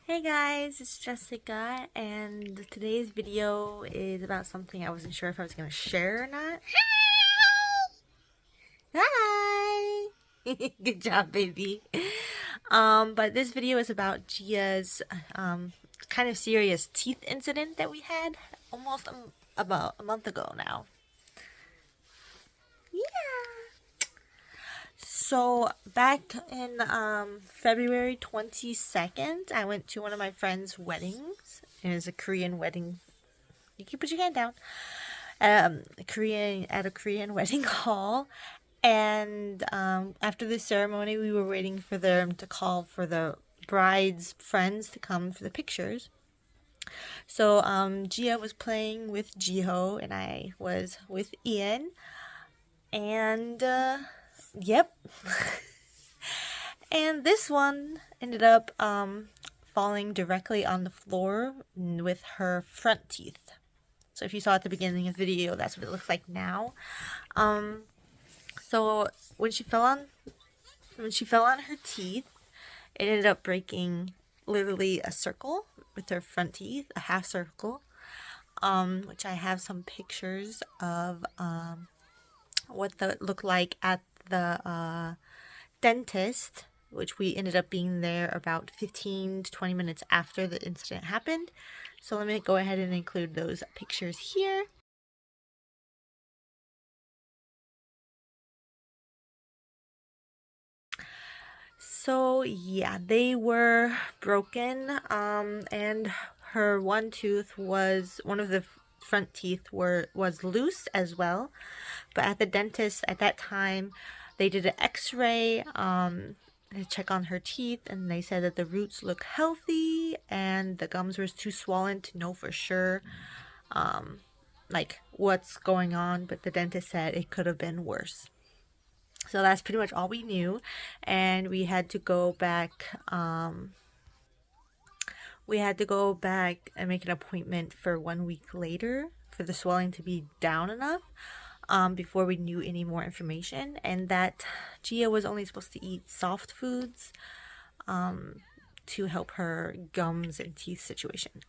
Hey guys, it's Jessica, and today's video is about something I wasn't sure if I was going to share or not. Hi! Good job, baby. But this video is about Gia's kind of serious teeth incident that we had almost about a month ago now. Yeah. So back in February 22nd, I went to one of my friend's weddings. It was a Korean wedding. You can put your hand down. At a Korean wedding hall, and after the ceremony, we were waiting for them to call for the bride's friends to come for the pictures. So Gia was playing with Jiho, and I was with Ian, and yep. And this one ended up falling directly on the floor with her front teeth. So if you saw at the beginning of the video, that's what it looks like now. So when she fell on her teeth, it ended up breaking literally a circle with her front teeth, a half circle. Which I have some pictures of what that looked like at the dentist, which we ended up being there about 15 to 20 minutes after the incident happened. So let me go ahead and include those pictures here. So yeah, they were broken, and her one of the front teeth was loose as well. But at the dentist at that time, they did an x-ray to check on her teeth, and they said that the roots look healthy and the gums were too swollen to know for sure like what's going on, but the dentist said it could have been worse. So that's pretty much all we knew, and we had to go back and make an appointment for 1 week later for the swelling to be down enough before we knew any more information, and that Gia was only supposed to eat soft foods to help her gums and teeth situation.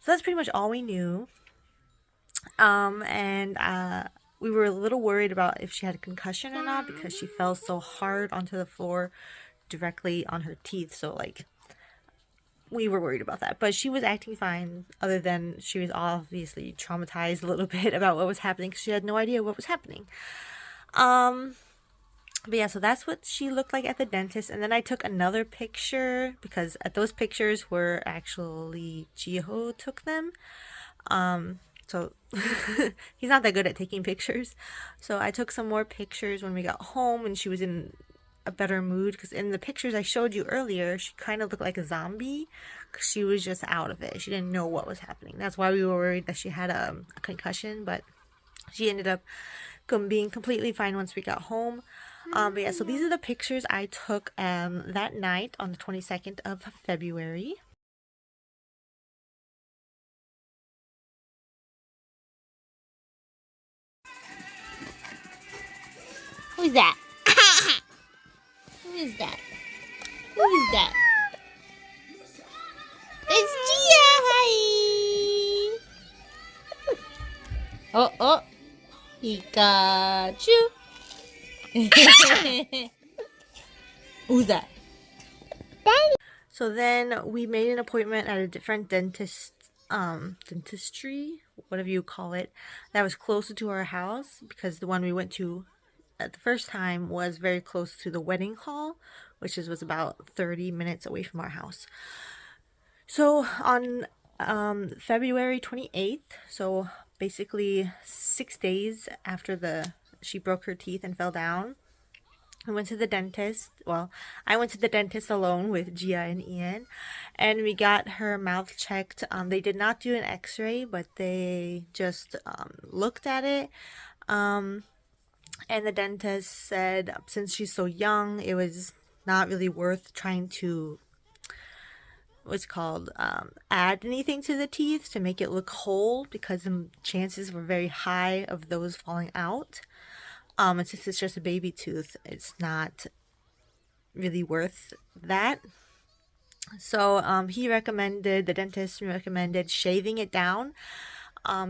So that's pretty much all we knew. We were a little worried about if she had a concussion or not, because she fell so hard onto the floor directly on her teeth. So like, we were worried about that, but she was acting fine, other than she was obviously traumatized a little bit about what was happening because she had no idea what was happening. But yeah, so that's what she looked like at the dentist. And then I took another picture, because those pictures were actually Jiho took them. So he's not that good at taking pictures. So I took some more pictures when we got home and she was in a better mood, because in the pictures I showed you earlier, she kind of looked like a zombie because she was just out of it. She didn't know what was happening. That's why we were worried that she had a concussion, but she ended up being completely fine once we got home. But yeah, so these are the pictures I took that night on the 22nd of February. Who's that? Who is that? Who is that? It's Gia! Hi! Oh! Pikachu! Who's that? Daddy! So then we made an appointment at a different dentistry, whatever you call it, that was closer to our house, because the one we went to at the first time was very close to the wedding hall, which was about 30 minutes away from our house. So on February 28th, so basically 6 days after she broke her teeth and fell down, I went to the dentist. Well, I went to the dentist alone with Gia and Ian, and we got her mouth checked. They did not do an x-ray, but they just looked at it. And the dentist said since she's so young, it was not really worth trying to add anything to the teeth to make it look whole, because the chances were very high of those falling out. And since it's just a baby tooth, it's not really worth that. So the dentist recommended shaving it down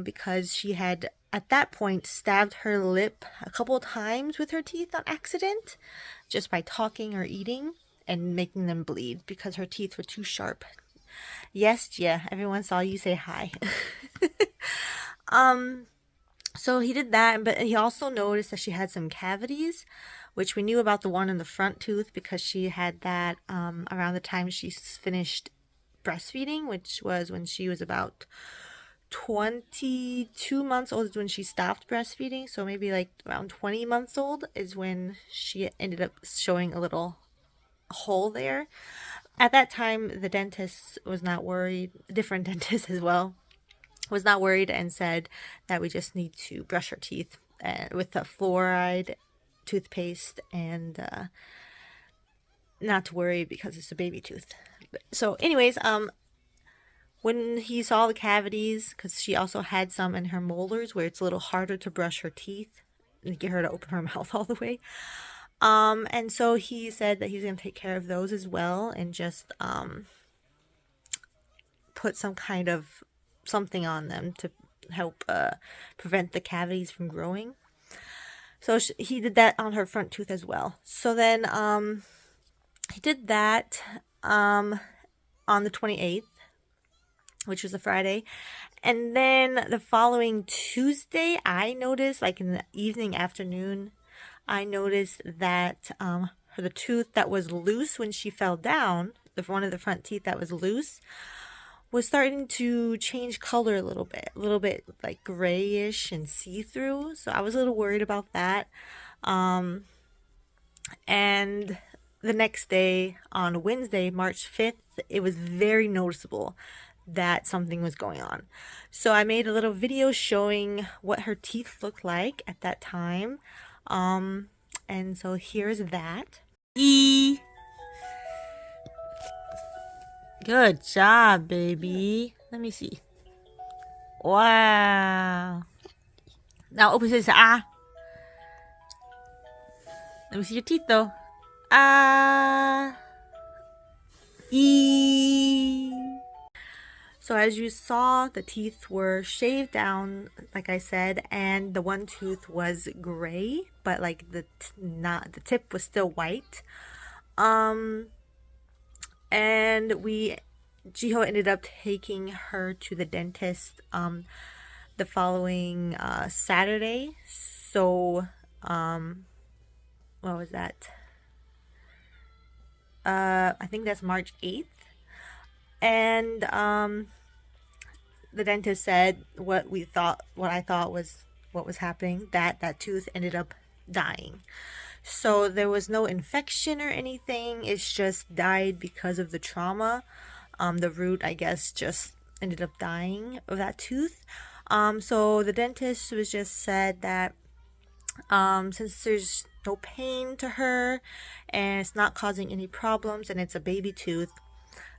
because she had at that point stabbed her lip a couple of times with her teeth on accident just by talking or eating and making them bleed because her teeth were too sharp. Yes, Gia, everyone saw you say hi. So he did that, but he also noticed that she had some cavities, which we knew about the one in the front tooth because she had that around the time she finished breastfeeding, which was when she was about 22 months old is when she stopped breastfeeding. So maybe like around 20 months old is when she ended up showing a little hole there. At that time, the dentist was not worried, a different dentist as well, was not worried and said that we just need to brush her teeth with the fluoride toothpaste and not to worry because it's a baby tooth. So anyways, when he saw the cavities, because she also had some in her molars where it's a little harder to brush her teeth and get her to open her mouth all the way. And so he said that he's going to take care of those as well and just put some kind of something on them to help prevent the cavities from growing. So he did that on her front tooth as well. So then he did that on the 28th, which was a Friday. And then the following Tuesday, I noticed, like in the evening, afternoon, I noticed that the tooth that was loose when she fell down, one of the front teeth that was loose, was starting to change color a little bit like grayish and see-through. So I was a little worried about that. And the next day, on Wednesday, March 5th, it was very noticeable that something was going on. So I made a little video showing what her teeth looked like at that time. And so here's that. Good job, baby. Let me see. Wow. Now open this. Ah. Let me see your teeth though. Ah. So as you saw, the teeth were shaved down, like I said, and the one tooth was gray, but like the tip was still white. And Jiho ended up taking her to the dentist the following Saturday. So what was that? I think that's March 8th. And the dentist said what I thought was what was happening, that tooth ended up dying. So there was no infection or anything. It's just died because of the trauma. The root, I guess, just ended up dying of that tooth. So the dentist was just said that since there's no pain to her and it's not causing any problems and it's a baby tooth,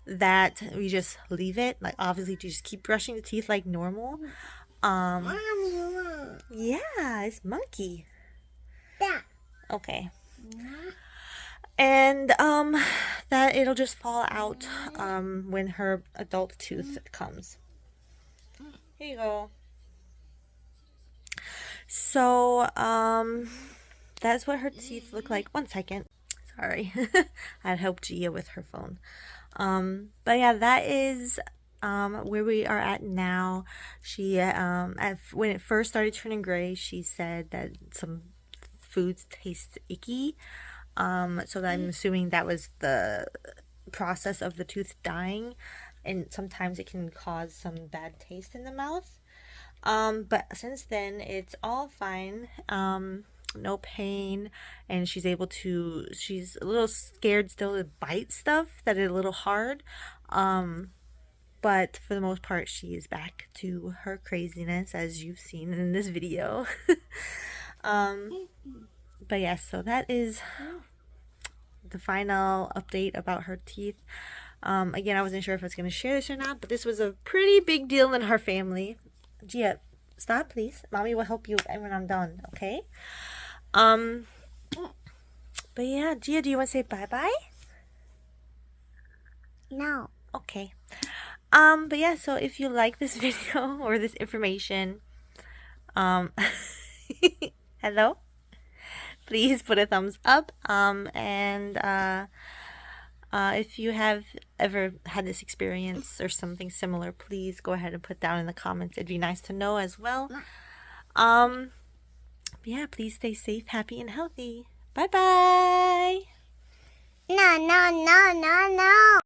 that we just leave it. Like obviously to just keep brushing the teeth like normal. Yeah, it's Monkey. Yeah. Okay. And that it'll just fall out when her adult tooth comes. Here you go. So that's what her teeth look like. 1 second. Sorry. I'd help Gia with her phone. But yeah, that is where we are at now. She when it first started turning gray, she said that some foods taste icky. So I'm assuming that was the process of the tooth dying, and sometimes it can cause some bad taste in the mouth. But since then it's all fine. No pain, and she's a little scared still to bite stuff that is a little hard, but for the most part she is back to her craziness as you've seen in this video. But yes, so that is the final update about her teeth. Again, I wasn't sure if I was going to share this or not, but this was a pretty big deal in her family. Gia, stop please. Mommy will help you when I'm done, okay? But yeah, Gia, do you want to say bye-bye? No. Okay. But yeah, so if you like this video or this information, hello? Please put a thumbs up. And if you have ever had this experience or something similar, please go ahead and put down in the comments. It'd be nice to know as well. Yeah, please stay safe, happy, and healthy. Bye bye. No, no, no, no, no.